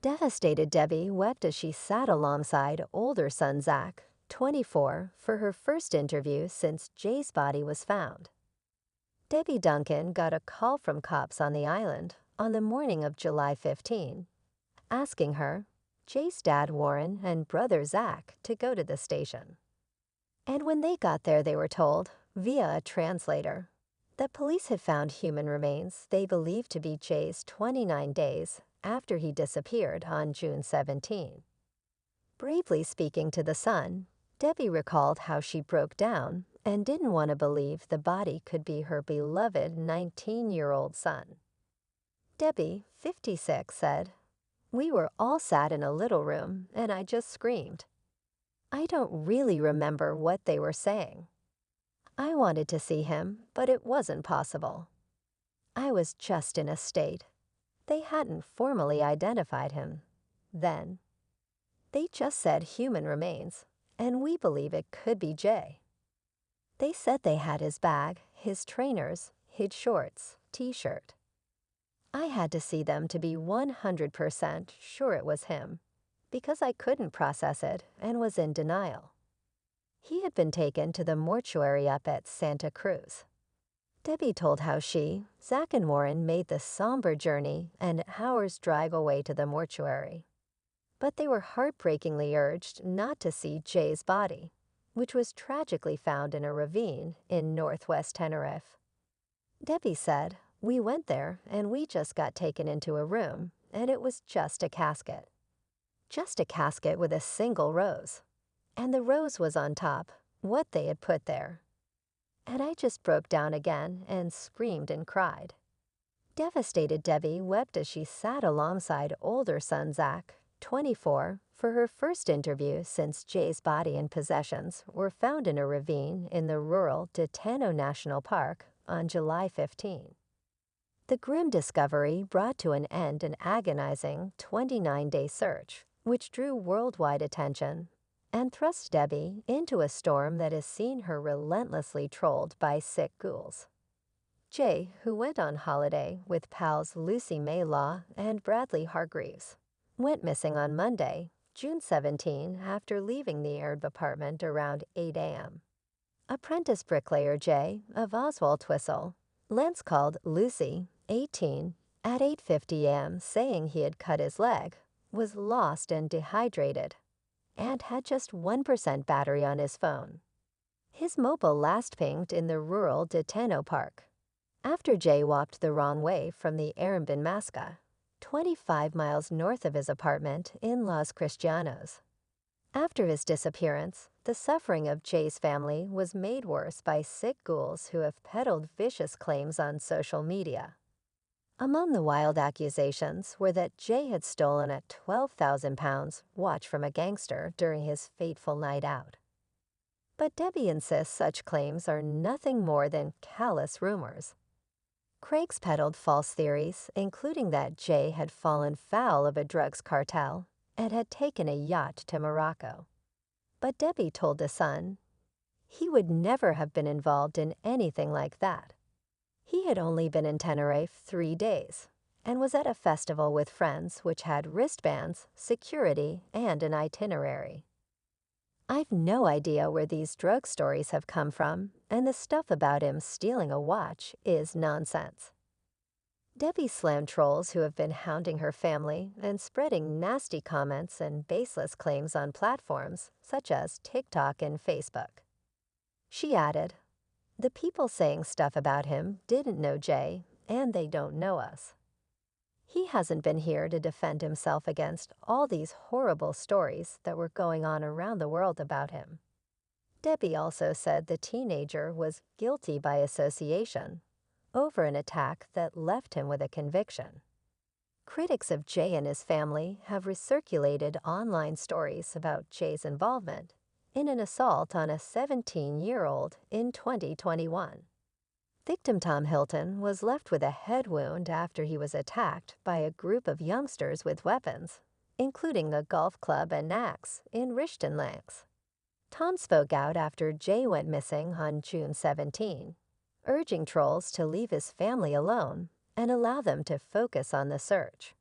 Devastated Debbie wept as she sat alongside older son Zach, 24, for her first interview since Jay's body was found. Debbie Duncan got a call from cops on the island on the morning of July 15, asking her, Jay's dad Warren and brother Zach, to go to the station. And when they got there, they were told, via a translator, that police had found human remains they believed to be Jay's 29 days after he disappeared on June 17. Bravely speaking to the son, Debbie recalled how she broke down and didn't want to believe the body could be her beloved 19-year-old son. Debbie, 56, said, "We were all sat in a little room and I just screamed. I don't really remember what they were saying. I wanted to see him, but it wasn't possible. I was just in a state. They hadn't formally identified him then. They just said human remains, and we believe it could be Jay. They said they had his bag, his trainers, his shorts, t-shirt. I had to see them to be 100% sure it was him, because I couldn't process it and was in denial. He had been taken to the mortuary up at Santa Cruz." Debbie told how she, Zach, and Warren made the somber journey and hours drive away to the mortuary. But they were heartbreakingly urged not to see Jay's body, which was tragically found in a ravine in northwest Tenerife. Debbie said, "We went there and we just got taken into a room, and it was just a casket. Just a casket with a single rose. And the rose was on top, what they had put there. And I just broke down again and screamed and cried." Devastated Debbie wept as she sat alongside older son Zach, 24, for her first interview since Jay's body and possessions were found in a ravine in the rural Detano National Park on July 15. The grim discovery brought to an end an agonizing 29-day search, which drew worldwide attention and thrust Debbie into a storm that has seen her relentlessly trolled by sick ghouls. Jay, who went on holiday with pals Lucy May Law and Bradley Hargreaves, went missing on Monday, June 17, after leaving the Aird apartment around 8 a.m. Apprentice bricklayer Jay of Oswald Twistle, Lance called Lucy, 18, at 8:50 a.m. saying he had cut his leg, was lost and dehydrated, and had just 1% battery on his phone. His mobile last pinged in the rural Detano Park, after Jay walked the wrong way from the Masca, 25 miles north of his apartment in Los Cristianos. After his disappearance, the suffering of Jay's family was made worse by sick ghouls who have peddled vicious claims on social media. Among the wild accusations were that Jay had stolen a 12,000 pounds watch from a gangster during his fateful night out. But Debbie insists such claims are nothing more than callous rumors. Craig's peddled false theories, including that Jay had fallen foul of a drugs cartel and had taken a yacht to Morocco. But Debbie told The Sun he would never have been involved in anything like that. He had only been in Tenerife 3 days and was at a festival with friends which had wristbands, security, and an itinerary. "I've no idea where these drug stories have come from, and the stuff about him stealing a watch is nonsense." Debbie slammed trolls who have been hounding her family and spreading nasty comments and baseless claims on platforms such as TikTok and Facebook. She added, "The people saying stuff about him didn't know Jay, and they don't know us. He hasn't been here to defend himself against all these horrible stories that were going on around the world about him." Debbie also said the teenager was guilty by association over an attack that left him with a conviction. Critics of Jay and his family have recirculated online stories about Jay's involvement in an assault on a 17-year-old in 2021. Victim Tom Hilton was left with a head wound after he was attacked by a group of youngsters with weapons, including a golf club and axe in Richtenlands. Tom spoke out after Jay went missing on June 17, urging trolls to leave his family alone and allow them to focus on the search.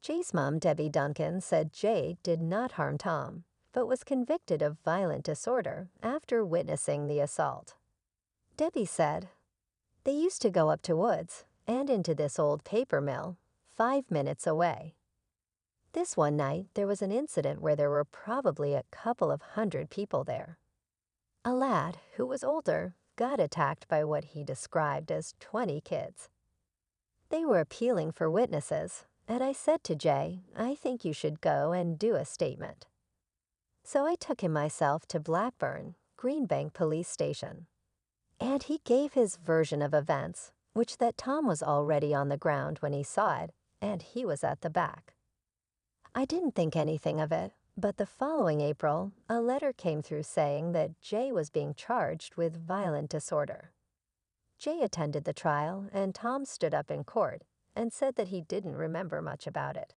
Jay's mom, Debbie Duncan, said Jay did not harm Tom, but was convicted of violent disorder after witnessing the assault. Debbie said, "They used to go up to woods and into this old paper mill, 5 minutes away. This one night, there was an incident where there were probably a couple of hundred people there. A lad, who was older, got attacked by what he described as 20 kids. They were appealing for witnesses, and I said to Jay, I think you should go and do a statement. So I took him myself to Blackburn, Greenbank Police Station. And he gave his version of events, which that Tom was already on the ground when he saw it, and he was at the back. I didn't think anything of it, but the following April, a letter came through saying that Jay was being charged with violent disorder. Jay attended the trial, and Tom stood up in court and said that he didn't remember much about it.